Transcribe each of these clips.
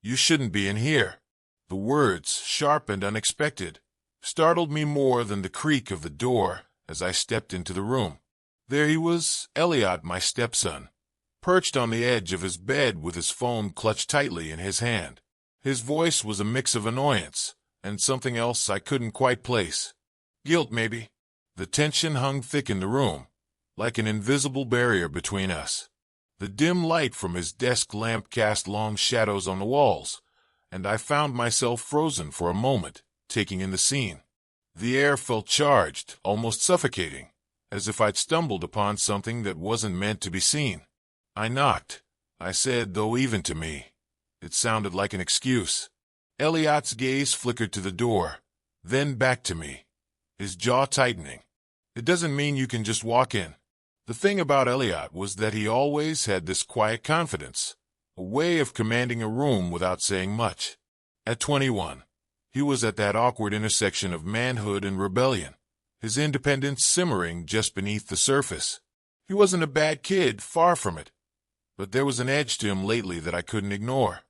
"You shouldn't be in here." The words, sharp and unexpected, startled me more than the creak of the door as I stepped into the room. There he was, Elliot, my stepson, perched on the edge of his bed with his phone clutched tightly in his hand. His voice was a mix of annoyance and something else I couldn't quite place. Guilt, maybe. The tension hung thick in the room, like an invisible barrier between us. The dim light from his desk lamp cast long shadows on the walls, and I found myself frozen for a moment, taking in the scene. The air felt charged, almost suffocating, as if I'd stumbled upon something that wasn't meant to be seen. I knocked, I said, though even to me, it sounded like an excuse. Elliot's gaze flickered to the door, then back to me, his jaw tightening. "It doesn't mean you can just walk in." The thing about Elliot was that he always had this quiet confidence, a way of commanding a room without saying much. At 21, he was at that awkward intersection of manhood and rebellion, his independence simmering just beneath the surface. He wasn't a bad kid, far from it, but there was an edge to him lately that I couldn't ignore.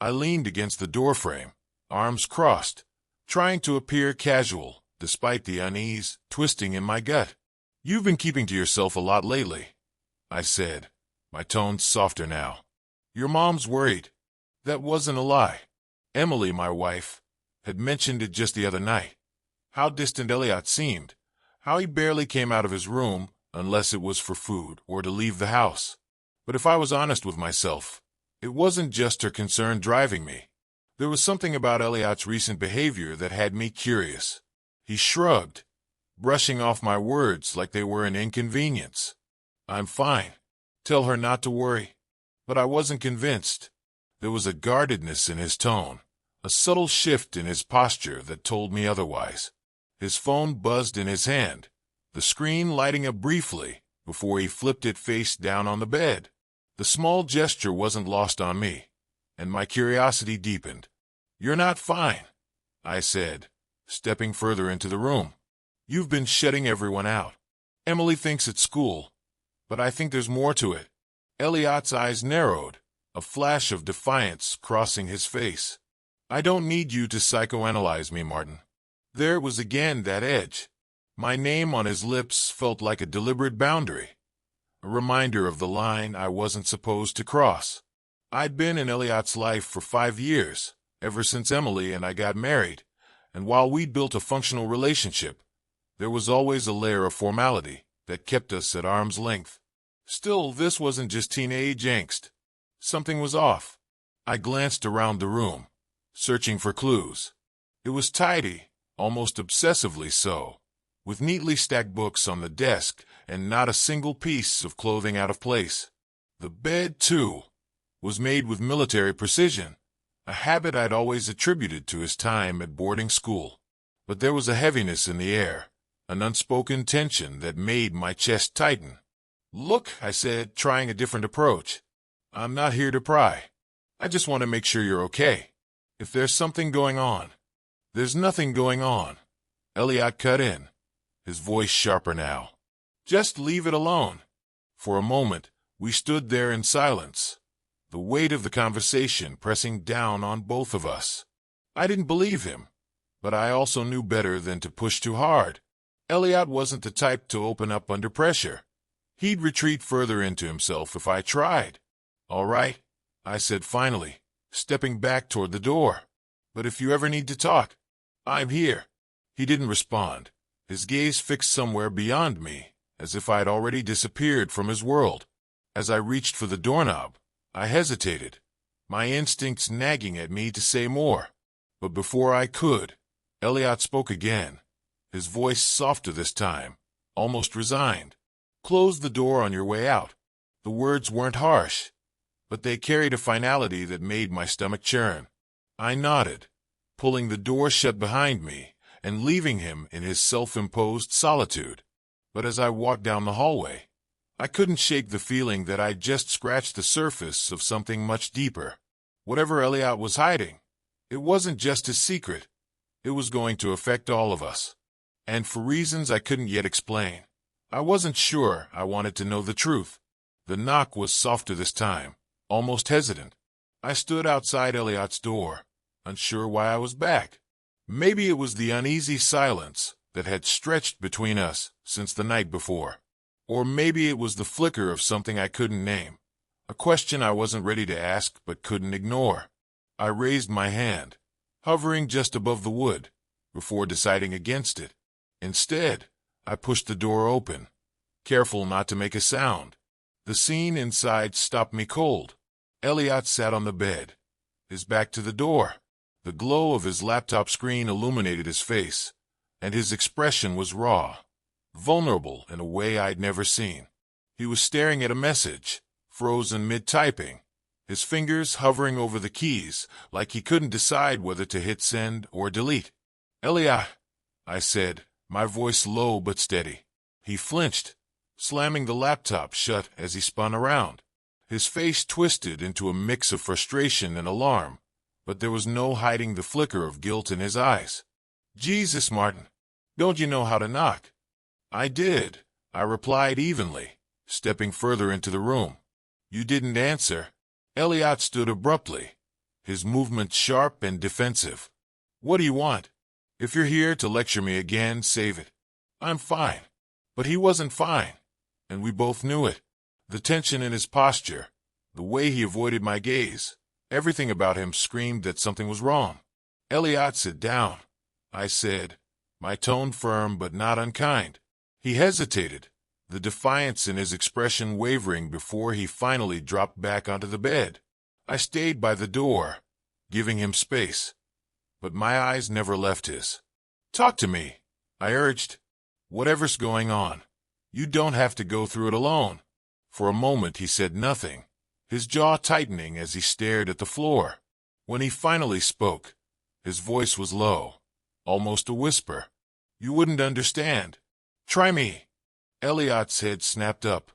I leaned against the doorframe, arms crossed, trying to appear casual, despite the unease twisting in my gut. "You've been keeping to yourself a lot lately," I said, my tone softer now. "Your mom's worried." That wasn't a lie. Emily, my wife, had mentioned it just the other night. How distant Elliot seemed, how he barely came out of his room unless it was for food or to leave the house. But if I was honest with myself, it wasn't just her concern driving me. There was something about Elliot's recent behavior that had me curious. He shrugged, brushing off my words like they were an inconvenience. "I'm fine. Tell her not to worry." But I wasn't convinced. There was a guardedness in his tone, a subtle shift in his posture that told me otherwise. His phone buzzed in his hand, the screen lighting up briefly before he flipped it face down on the bed. The small gesture wasn't lost on me, and my curiosity deepened. "You're not fine," I said, stepping further into the room. "You've been shutting everyone out. Emily thinks it's school, but I think there's more to it." Elliot's eyes narrowed, a flash of defiance crossing his face. "I don't need you to psychoanalyze me, Martin." There was again that edge. My name on his lips felt like a deliberate boundary, a reminder of the line I wasn't supposed to cross. I'd been in Elliot's life for 5 years, ever since Emily and I got married, and while we'd built a functional relationship, there was always a layer of formality that kept us at arm's length. Still, this wasn't just teenage angst. Something was off. I glanced around the room, searching for clues. It was tidy, almost obsessively so, with neatly stacked books on the desk and not a single piece of clothing out of place. The bed, too, was made with military precision, a habit I'd always attributed to his time at boarding school. But there was a heaviness in the air, an unspoken tension that made my chest tighten. "Look," I said, trying a different approach. "I'm not here to pry. I just want to make sure you're okay. If there's something going on." "There's nothing going on," Elliot cut in, his voice sharper now. "Just leave it alone." For a moment, we stood there in silence, the weight of the conversation pressing down on both of us. I didn't believe him, but I also knew better than to push too hard. Elliot wasn't the type to open up under pressure. He'd retreat further into himself if I tried. "All right," I said finally, stepping back toward the door. "But if you ever need to talk, I'm here." He didn't respond, his gaze fixed somewhere beyond me, as if I'd already disappeared from his world. As I reached for the doorknob, I hesitated, my instincts nagging at me to say more. But before I could, Elliot spoke again, his voice softer this time, almost resigned. "Close the door on your way out." The words weren't harsh, but they carried a finality that made my stomach churn. I nodded, pulling the door shut behind me and leaving him in his self-imposed solitude. But as I walked down the hallway, I couldn't shake the feeling that I'd just scratched the surface of something much deeper. Whatever Elliot was hiding, it wasn't just his secret. It was going to affect all of us. And for reasons I couldn't yet explain, I wasn't sure I wanted to know the truth. The knock was softer this time, almost hesitant. I stood outside Elliot's door, unsure why I was back. Maybe it was the uneasy silence that had stretched between us since the night before. Or maybe it was the flicker of something I couldn't name, a question I wasn't ready to ask but couldn't ignore. I raised my hand, hovering just above the wood, before deciding against it. Instead, I pushed the door open, careful not to make a sound. The scene inside stopped me cold. Elliot sat on the bed, his back to the door. The glow of his laptop screen illuminated his face, and his expression was raw, vulnerable in a way I'd never seen. He was staring at a message, frozen mid-typing, his fingers hovering over the keys like he couldn't decide whether to hit send or delete. "Elliot," I said, my voice low but steady. He flinched, slamming the laptop shut as he spun around. His face twisted into a mix of frustration and alarm, but there was no hiding the flicker of guilt in his eyes. "Jesus, Martin, don't you know how to knock?" "I did," I replied evenly, stepping further into the room. "You didn't answer." Elliot stood abruptly, his movements sharp and defensive. "What do you want? If you're here to lecture me again, save it." "I'm fine." But he wasn't fine, and we both knew it. The tension in his posture, the way he avoided my gaze, everything about him screamed that something was wrong. "Elliot, sit down," I said, my tone firm but not unkind. He hesitated, the defiance in his expression wavering before he finally dropped back onto the bed. I stayed by the door, giving him space, but my eyes never left his. "Talk to me," I urged. "Whatever's going on, you don't have to go through it alone." For a moment he said nothing, his jaw tightening as he stared at the floor. When he finally spoke, his voice was low, almost a whisper. "You wouldn't understand. Try me." Elliot's head snapped up,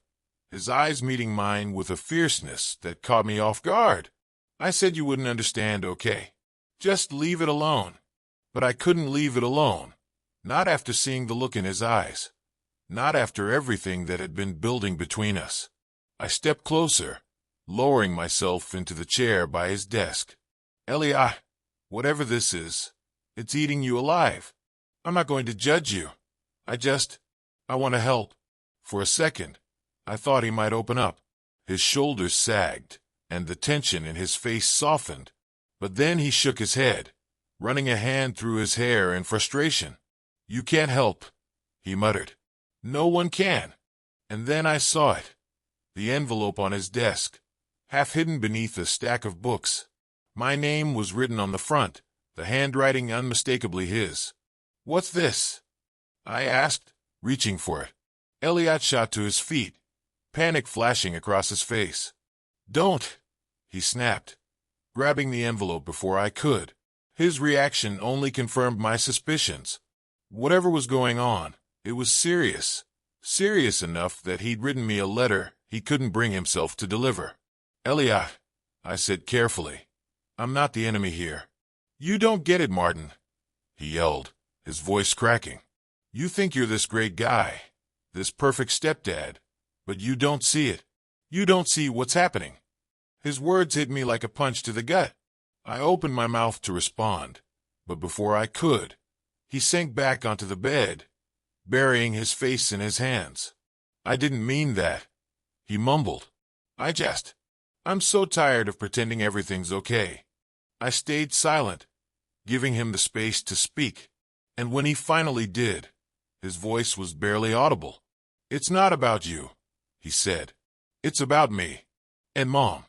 his eyes meeting mine with a fierceness that caught me off guard. "I said you wouldn't understand, okay? Just leave it alone." But I couldn't leave it alone, not after seeing the look in his eyes, not after everything that had been building between us. I stepped closer, lowering myself into the chair by his desk. "Elliot, whatever this is, it's eating you alive. I'm not going to judge you. I want to help." For a second, I thought he might open up. His shoulders sagged, and the tension in his face softened. But then he shook his head, running a hand through his hair in frustration. "You can't help," he muttered. "No one can." And then I saw it, the envelope on his desk, half hidden beneath a stack of books. My name was written on the front, the handwriting unmistakably his. "What's this?" I asked, reaching for it. Elliot shot to his feet, panic flashing across his face. "Don't," he snapped, grabbing the envelope before I could. His reaction only confirmed my suspicions. Whatever was going on, it was serious. Serious enough that he'd written me a letter he couldn't bring himself to deliver. "Elliot," I said carefully, "I'm not the enemy here." "You don't get it, Martin," he yelled, his voice cracking. "You think you're this great guy, this perfect stepdad, but you don't see it. You don't see what's happening." His words hit me like a punch to the gut. I opened my mouth to respond, but before I could, he sank back onto the bed, burying his face in his hands. "I didn't mean that," he mumbled. I'm so tired of pretending everything's okay." I stayed silent, giving him the space to speak, and when he finally did, his voice was barely audible. "It's not about you," he said. "It's about me, and Mom,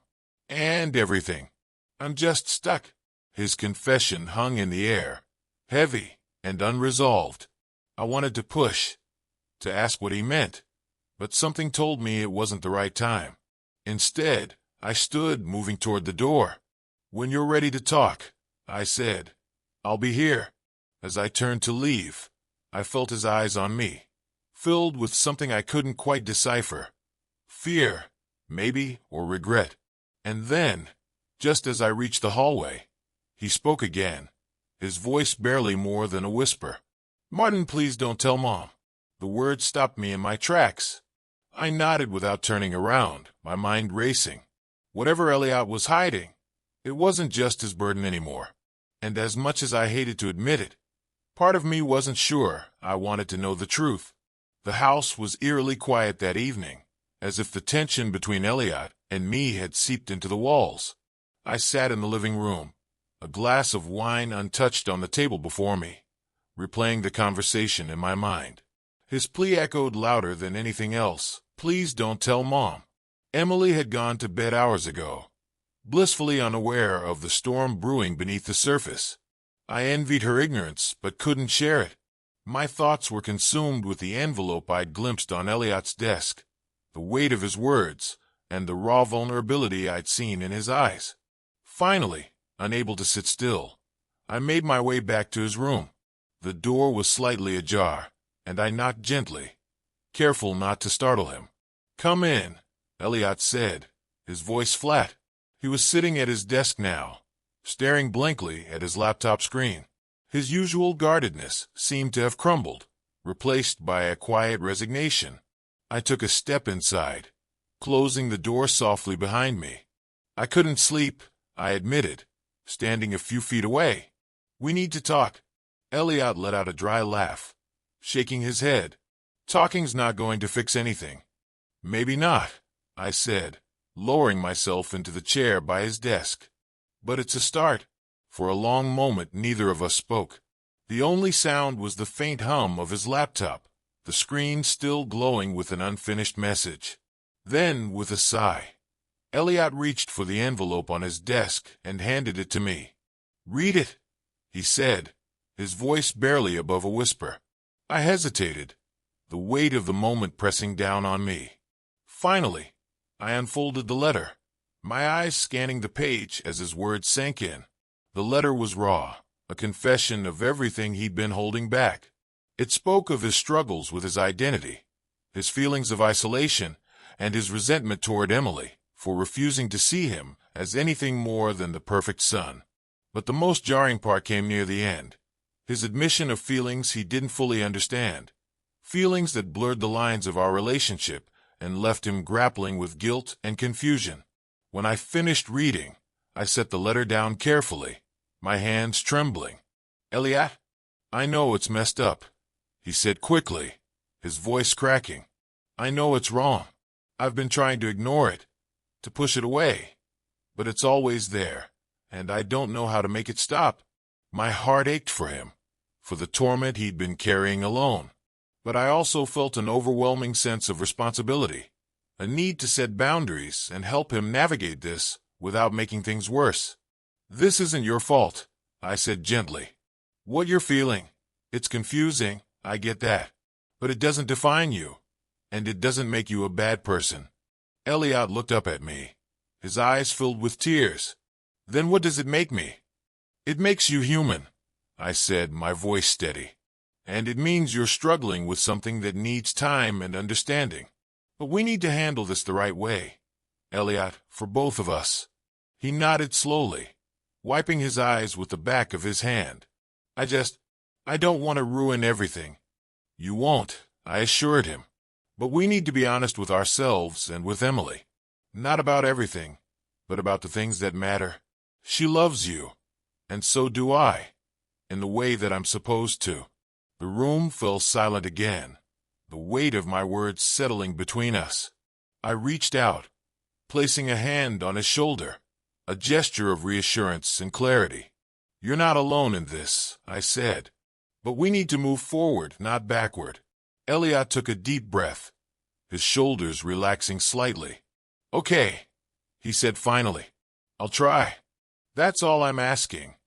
and everything. I'm just stuck." His confession hung in the air, heavy and unresolved. I wanted to push, to ask what he meant, but something told me it wasn't the right time. Instead, I stood, moving toward the door. "When you're ready to talk," I said, "I'll be here." As I turned to leave, I felt his eyes on me, filled with something I couldn't quite decipher. Fear, maybe, or regret. And then, just as I reached the hallway, he spoke again, his voice barely more than a whisper. "Martin, please don't tell Mom." The words stopped me in my tracks. I nodded without turning around, my mind racing. Whatever Elliot was hiding, It wasn't just his burden anymore. And as much as I hated to admit it, part of me wasn't sure I wanted to know the truth. The house was eerily quiet that evening, as if the tension between Elliot and me had seeped into the walls. I sat in the living room, a glass of wine untouched on the table before me, replaying the conversation in my mind. His plea echoed louder than anything else. "Please don't tell Mom." Emily had gone to bed hours ago, blissfully unaware of the storm brewing beneath the surface. I envied her ignorance, but couldn't share it. My thoughts were consumed with the envelope I'd glimpsed on Elliot's desk, the weight of his words, and the raw vulnerability I'd seen in his eyes. Finally, unable to sit still, I made my way back to his room. The door was slightly ajar, and I knocked gently, careful not to startle him. "Come in," Elliot said, his voice flat. He was sitting at his desk now, staring blankly at his laptop screen. His usual guardedness seemed to have crumbled, replaced by a quiet resignation. I took a step inside, closing the door softly behind me. "I couldn't sleep," I admitted, standing a few feet away. "We need to talk." Elliot let out a dry laugh, shaking his head. "Talking's not going to fix anything." "Maybe not," I said, lowering myself into the chair by his desk. "But it's a start." For a long moment neither of us spoke. The only sound was the faint hum of his laptop, the screen still glowing with an unfinished message. Then, with a sigh, Elliot reached for the envelope on his desk and handed it to me. "Read it," he said, his voice barely above a whisper. I hesitated, the weight of the moment pressing down on me. Finally, I unfolded the letter, my eyes scanning the page as his words sank in. The letter was raw, a confession of everything he'd been holding back. It spoke of his struggles with his identity, his feelings of isolation, and his resentment toward Emily for refusing to see him as anything more than the perfect son. But the most jarring part came near the end, his admission of feelings he didn't fully understand, feelings that blurred the lines of our relationship and left him grappling with guilt and confusion. When I finished reading, I set the letter down carefully, my hands trembling. "Elliot, I know it's messed up," he said quickly, his voice cracking. "I know it's wrong. I've been trying to ignore it, to push it away. But it's always there, and I don't know how to make it stop." My heart ached for him, for the torment he'd been carrying alone. But I also felt an overwhelming sense of responsibility, a need to set boundaries and help him navigate this without making things worse. "This isn't your fault," I said gently. "What you're feeling, it's confusing, I get that. But it doesn't define you, and it doesn't make you a bad person." Elliot looked up at me, his eyes filled with tears. "Then what does it make me?" "It makes you human," I said, my voice steady. "And it means you're struggling with something that needs time and understanding. But we need to handle this the right way, Elliot, for both of us." He nodded slowly, wiping his eyes with the back of his hand. I don't want to ruin everything." "You won't," I assured him. "But we need to be honest with ourselves and with Emily. Not about everything, but about the things that matter. She loves you, and so do I, in the way that I'm supposed to." The room fell silent again, the weight of my words settling between us. I reached out, placing a hand on his shoulder, a gesture of reassurance and clarity. "You're not alone in this," I said. "But we need to move forward, not backward." Elliot took a deep breath, his shoulders relaxing slightly. "Okay," he said finally. "I'll try. That's all I'm asking,"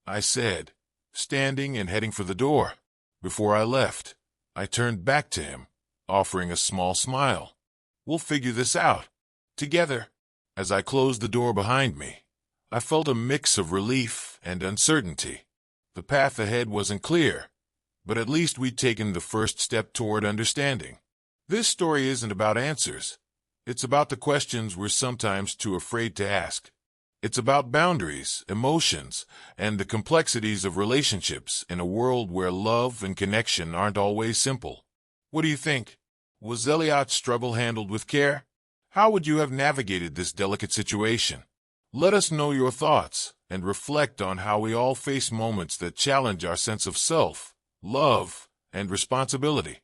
I said, standing and heading for the door. Before I left, I turned back to him, offering a small smile. "We'll figure this out, together." As I closed the door behind me, I felt a mix of relief and uncertainty. The path ahead wasn't clear, but at least we'd taken the first step toward understanding. This story isn't about answers. It's about the questions we're sometimes too afraid to ask. It's about boundaries, emotions, and the complexities of relationships in a world where love and connection aren't always simple. What do you think? Was Elliot's struggle handled with care? How would you have navigated this delicate situation? Let us know your thoughts and reflect on how we all face moments that challenge our sense of self, love, and responsibility.